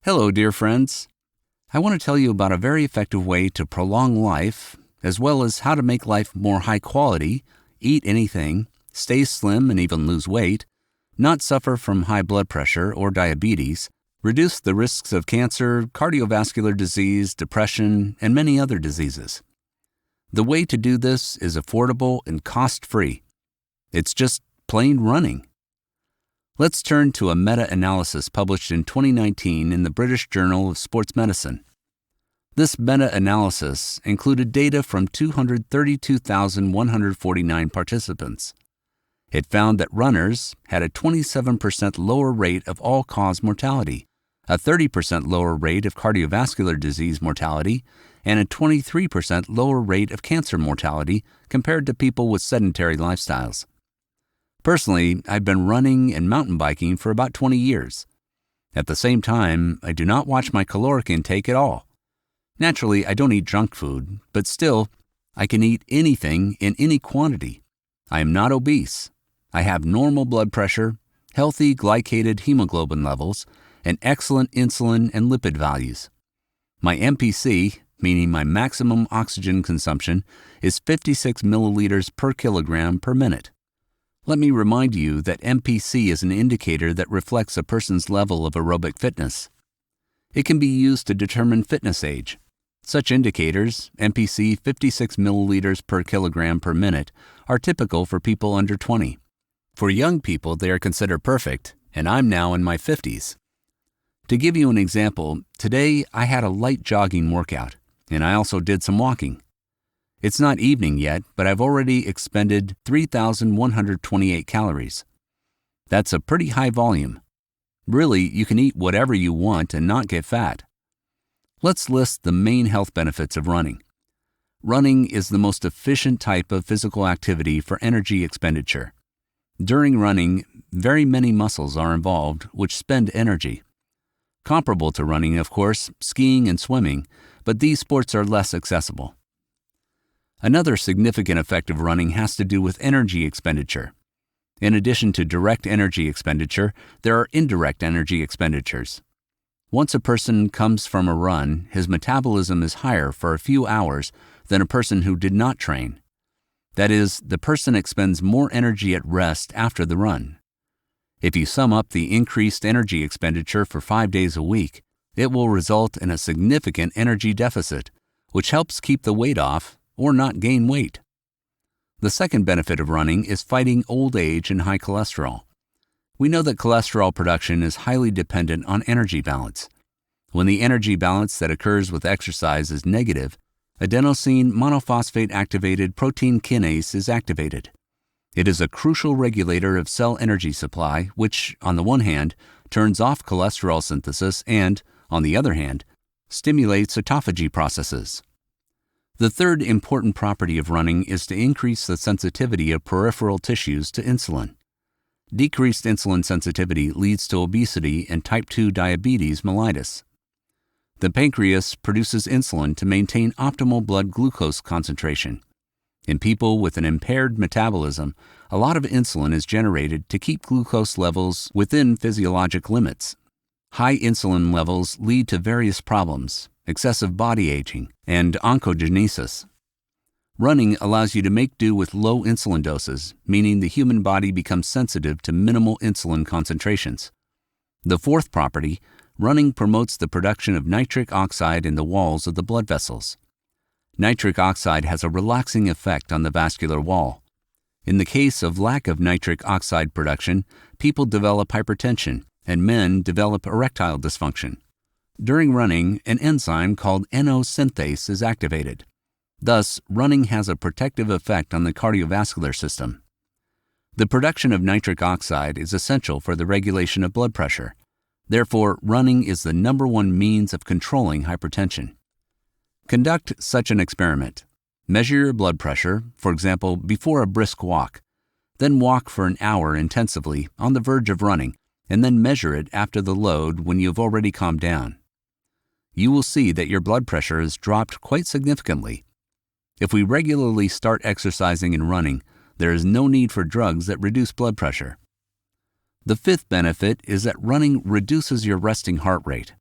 Hello, dear friends. I want to tell you about a very effective way to prolong life, as well as how to make life more high quality, eat anything, stay slim and even lose weight, not suffer from high blood pressure or diabetes, reduce the risks of cancer, cardiovascular disease, depression, and many other diseases. The way to do this is affordable and cost-free. It's just plain running. Let's turn to a meta-analysis published in 2019 in the British Journal of Sports Medicine. This meta-analysis included data from 232,149 participants. It found that runners had a 27% lower rate of all-cause mortality, a 30% lower rate of cardiovascular disease mortality, and a 23% lower rate of cancer mortality compared to people with sedentary lifestyles. Personally, I've been running and mountain biking for about 20 years. At the same time, I do not watch my caloric intake at all. Naturally, I don't eat junk food, but still, I can eat anything in any quantity. I am not obese. I have normal blood pressure, healthy glycated hemoglobin levels, and excellent insulin and lipid values. My MPC, meaning my maximum oxygen consumption, is 56 milliliters per kilogram per minute. Let me remind you that MPC is an indicator that reflects a person's level of aerobic fitness. It can be used to determine fitness age. Such indicators, MPC 56 milliliters per kilogram per minute, are typical for people under 20. For young people, they are considered perfect, and I'm now in my 50s. To give you an example, today I had a light jogging workout, and I also did some walking. It's not evening yet, but I've already expended 3,128 calories. That's a pretty high volume. Really, you can eat whatever you want and not get fat. Let's list the main health benefits of running. Running is the most efficient type of physical activity for energy expenditure. During running, very many muscles are involved which spend energy. Comparable to running, of course, skiing and swimming, but these sports are less accessible. Another significant effect of running has to do with energy expenditure. In addition to direct energy expenditure, there are indirect energy expenditures. Once a person comes from a run, his metabolism is higher for a few hours than a person who did not train. That is, the person expends more energy at rest after the run. If you sum up the increased energy expenditure for 5 days a week, it will result in a significant energy deficit, which helps keep the weight off or not gain weight. The second benefit of running is fighting old age and high cholesterol. We know that cholesterol production is highly dependent on energy balance. When the energy balance that occurs with exercise is negative, adenosine monophosphate activated protein kinase is activated. It is a crucial regulator of cell energy supply, which, on the one hand, turns off cholesterol synthesis and, on the other hand, stimulates autophagy processes. The third important property of running is to increase the sensitivity of peripheral tissues to insulin. Decreased insulin sensitivity leads to obesity and type 2 diabetes mellitus. The pancreas produces insulin to maintain optimal blood glucose concentration. In people with an impaired metabolism, a lot of insulin is generated to keep glucose levels within physiologic limits. High insulin levels lead to various problems, excessive body aging, and oncogenesis. Running allows you to make do with low insulin doses, meaning the human body becomes sensitive to minimal insulin concentrations. The fourth property, running promotes the production of nitric oxide in the walls of the blood vessels. Nitric oxide has a relaxing effect on the vascular wall. In the case of lack of nitric oxide production, people develop hypertension, and men develop erectile dysfunction. During running, an enzyme called NO synthase is activated. Thus, running has a protective effect on the cardiovascular system. The production of nitric oxide is essential for the regulation of blood pressure. Therefore, running is the number one means of controlling hypertension. Conduct such an experiment. Measure your blood pressure, for example, before a brisk walk. Then walk for an hour intensively on the verge of running, and then measure it after the load when you have already calmed down. You will see that your blood pressure has dropped quite significantly. If we regularly start exercising and running, there is no need for drugs that reduce blood pressure. The fifth benefit is that running reduces your resting heart rate.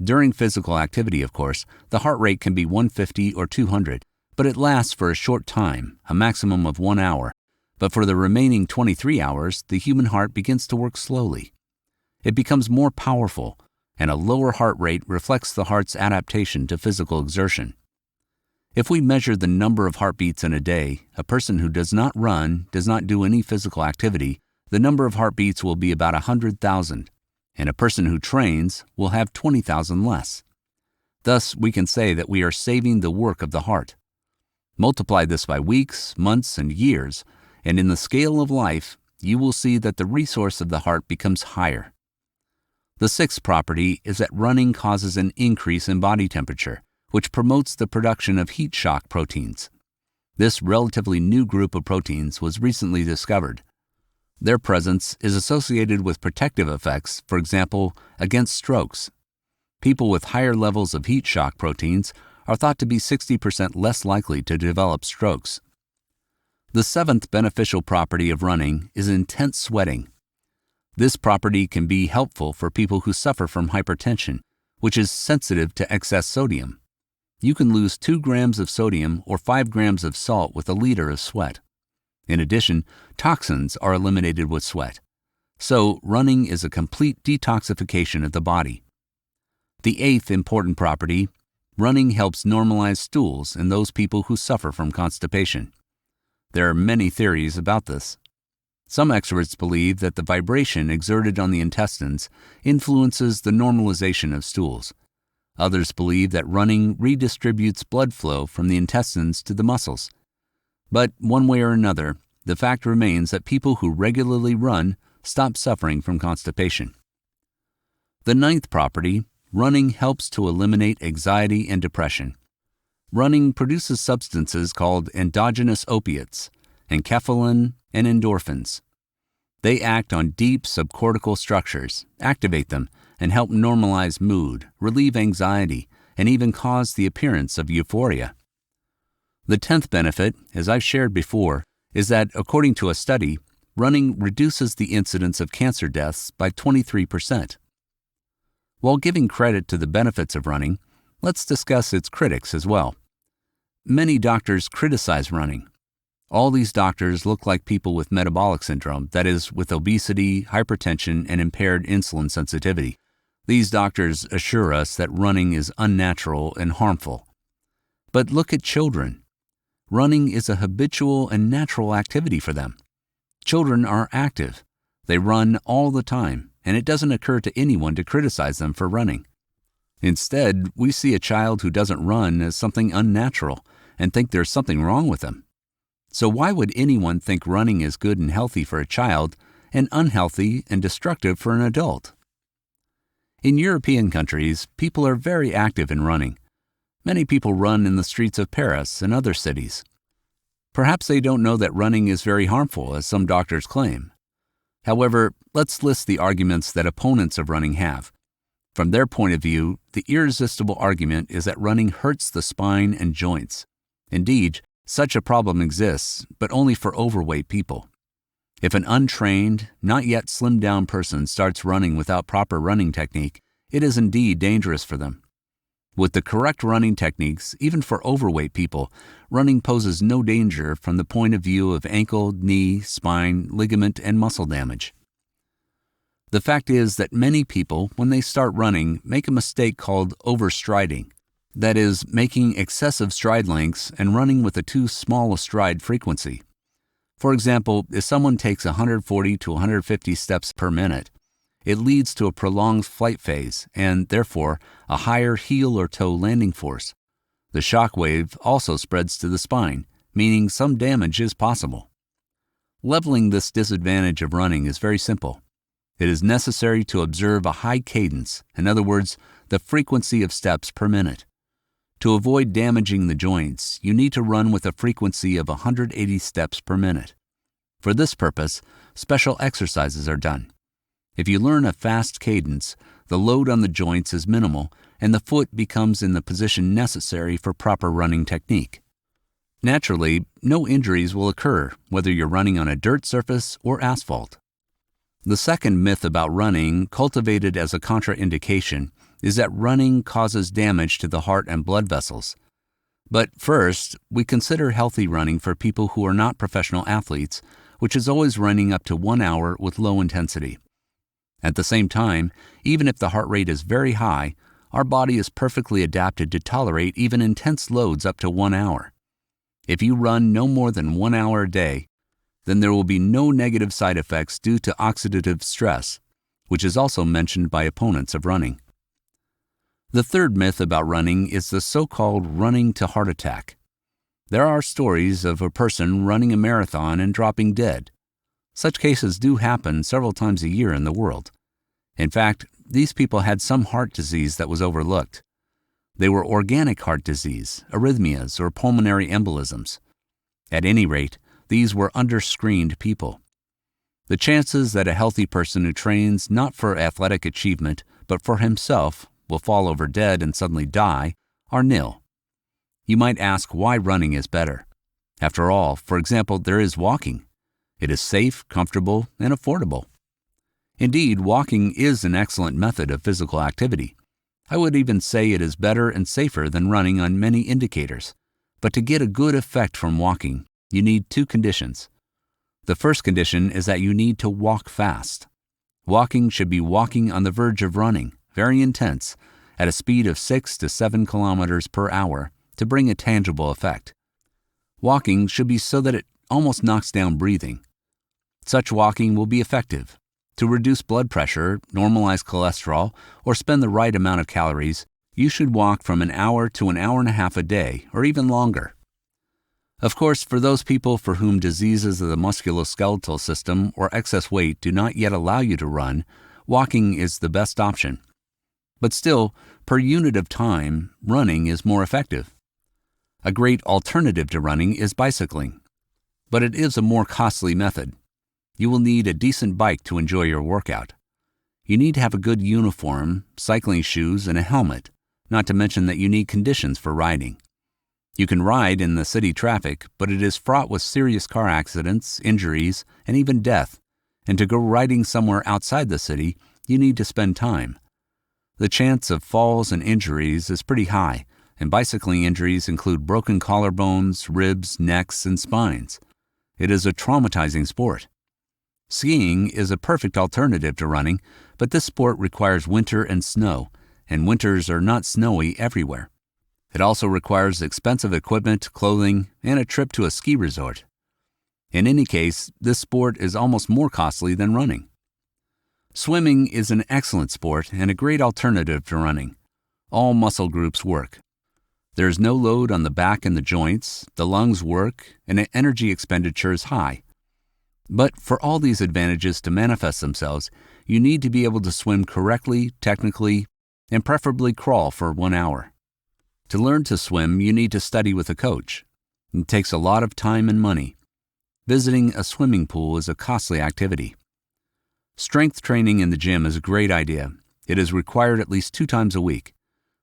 During physical activity, of course, the heart rate can be 150 or 200, but it lasts for a short time, a maximum of 1 hour. But for the remaining 23 hours, the human heart begins to work slowly. It becomes more powerful, and a lower heart rate reflects the heart's adaptation to physical exertion. If we measure the number of heartbeats in a day, a person who does not run, does not do any physical activity, the number of heartbeats will be about 100,000, and a person who trains will have 20,000 less. Thus, we can say that we are saving the work of the heart. Multiply this by weeks, months, and years, and in the scale of life, you will see that the resource of the heart becomes higher. The sixth property is that running causes an increase in body temperature, which promotes the production of heat shock proteins. This relatively new group of proteins was recently discovered. Their presence is associated with protective effects, for example, against strokes. People with higher levels of heat shock proteins are thought to be 60% less likely to develop strokes. The seventh beneficial property of running is intense sweating. This property can be helpful for people who suffer from hypertension, which is sensitive to excess sodium. You can lose 2 grams of sodium or 5 grams of salt with a liter of sweat. In addition, toxins are eliminated with sweat. So, running is a complete detoxification of the body. The eighth important property, running helps normalize stools in those people who suffer from constipation. There are many theories about this. Some experts believe that the vibration exerted on the intestines influences the normalization of stools. Others believe that running redistributes blood flow from the intestines to the muscles. But one way or another, the fact remains that people who regularly run stop suffering from constipation. The ninth property, running helps to eliminate anxiety and depression. Running produces substances called endogenous opiates, enkephalin, and endorphins. They act on deep subcortical structures, activate them, and help normalize mood, relieve anxiety, and even cause the appearance of euphoria. The 10th benefit, as I've shared before, is that, according to a study, running reduces the incidence of cancer deaths by 23%. While giving credit to the benefits of running, let's discuss its critics as well. Many doctors criticize running. All these doctors look like people with metabolic syndrome, that is, with obesity, hypertension, and impaired insulin sensitivity. These doctors assure us that running is unnatural and harmful. But look at children. Running is a habitual and natural activity for them. Children are active. They run all the time, and it doesn't occur to anyone to criticize them for running. Instead, we see a child who doesn't run as something unnatural and think there's something wrong with them. So why would anyone think running is good and healthy for a child and unhealthy and destructive for an adult? In European countries, people are very active in running. Many people run in the streets of Paris and other cities. Perhaps they don't know that running is very harmful, as some doctors claim. However, let's list the arguments that opponents of running have. From their point of view, the irresistible argument is that running hurts the spine and joints. Indeed, such a problem exists, but only for overweight people. If an untrained, not yet slimmed down person starts running without proper running technique, it is indeed dangerous for them. With the correct running techniques, even for overweight people, running poses no danger from the point of view of ankle, knee, spine, ligament, and muscle damage. The fact is that many people, when they start running, make a mistake called overstriding. That is, making excessive stride lengths and running with a too small a stride frequency. For example, if someone takes 140 to 150 steps per minute, it leads to a prolonged flight phase and, therefore, a higher heel or toe landing force. The shock wave also spreads to the spine, meaning some damage is possible. Leveling this disadvantage of running is very simple. It is necessary to observe a high cadence, in other words, the frequency of steps per minute. To avoid damaging the joints, you need to run with a frequency of 180 steps per minute. For this purpose, special exercises are done. If you learn a fast cadence, the load on the joints is minimal and the foot becomes in the position necessary for proper running technique. Naturally, no injuries will occur whether you're running on a dirt surface or asphalt. The second myth about running, cultivated as a contraindication, is that running causes damage to the heart and blood vessels. But first, we consider healthy running for people who are not professional athletes, which is always running up to 1 hour with low intensity. At the same time, even if the heart rate is very high, our body is perfectly adapted to tolerate even intense loads up to 1 hour. If you run no more than 1 hour a day, then there will be no negative side effects due to oxidative stress, which is also mentioned by opponents of running. The third myth about running is the so-called running to heart attack. There are stories of a person running a marathon and dropping dead. Such cases do happen several times a year in the world. In fact, these people had some heart disease that was overlooked. They were organic heart disease, arrhythmias, or pulmonary embolisms. At any rate, these were underscreened people. The chances that a healthy person who trains not for athletic achievement but for himself will fall over dead and suddenly die are nil. You might ask why running is better. After all, for example, there is walking. It is safe, comfortable, and affordable. Indeed, walking is an excellent method of physical activity. I would even say it is better and safer than running on many indicators. But to get a good effect from walking, you need 2 conditions. The first condition is that you need to walk fast. Walking should be walking on the verge of running, very intense, at a speed of 6 to 7 kilometers per hour to bring a tangible effect. Walking should be so that it almost knocks down breathing. Such walking will be effective. To reduce blood pressure, normalize cholesterol, or spend the right amount of calories, you should walk from an hour to an hour and a half a day, or even longer. Of course, for those people for whom diseases of the musculoskeletal system or excess weight do not yet allow you to run, walking is the best option. But still, per unit of time, running is more effective. A great alternative to running is bicycling, but it is a more costly method. You will need a decent bike to enjoy your workout. You need to have a good uniform, cycling shoes, and a helmet, not to mention that you need conditions for riding. You can ride in the city traffic, but it is fraught with serious car accidents, injuries, and even death, and to go riding somewhere outside the city, you need to spend time. The chance of falls and injuries is pretty high, and bicycling injuries include broken collarbones, ribs, necks, and spines. It is a traumatizing sport. Skiing is a perfect alternative to running, but this sport requires winter and snow, and winters are not snowy everywhere. It also requires expensive equipment, clothing, and a trip to a ski resort. In any case, this sport is almost more costly than running. Swimming is an excellent sport and a great alternative to running. All muscle groups work. There is no load on the back and the joints, the lungs work, and the energy expenditure is high. But for all these advantages to manifest themselves, you need to be able to swim correctly, technically, and preferably crawl for 1 hour. To learn to swim, you need to study with a coach. It takes a lot of time and money. Visiting a swimming pool is a costly activity. Strength training in the gym is a great idea. It is required at least 2 times a week.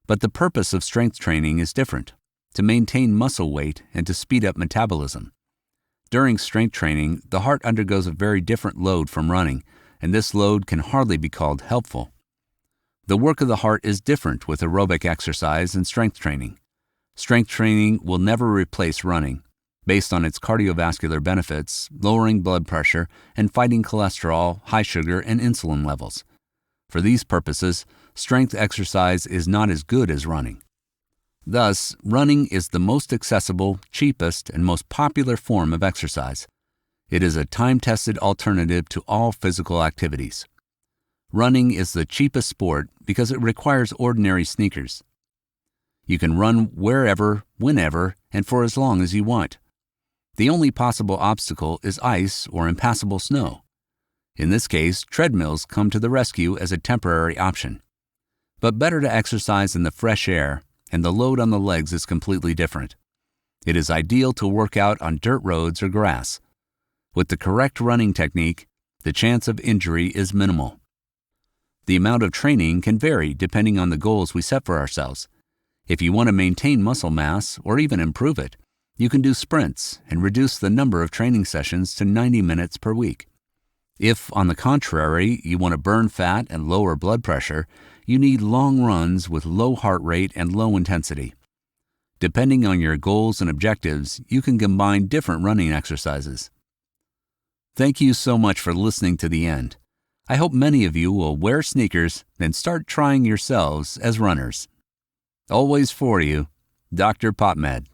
But the purpose of strength training is different, to maintain muscle weight and to speed up metabolism. During strength training, the heart undergoes a very different load from running, and this load can hardly be called helpful. The work of the heart is different with aerobic exercise and strength training. Strength training will never replace running, based on its cardiovascular benefits, lowering blood pressure, and fighting cholesterol, high sugar, and insulin levels. For these purposes, strength exercise is not as good as running. Thus, running is the most accessible, cheapest, and most popular form of exercise. It is a time-tested alternative to all physical activities. Running is the cheapest sport because it requires ordinary sneakers. You can run wherever, whenever, and for as long as you want. The only possible obstacle is ice or impassable snow. In this case, treadmills come to the rescue as a temporary option. But better to exercise in the fresh air, and the load on the legs is completely different. It is ideal to work out on dirt roads or grass. With the correct running technique, the chance of injury is minimal. The amount of training can vary depending on the goals we set for ourselves. If you want to maintain muscle mass or even improve it, you can do sprints and reduce the number of training sessions to 90 minutes per week. If, on the contrary, you want to burn fat and lower blood pressure, you need long runs with low heart rate and low intensity. Depending on your goals and objectives, you can combine different running exercises. Thank you so much for listening to the end. I hope many of you will wear sneakers and start trying yourselves as runners. Always for you, Dr. Popmed.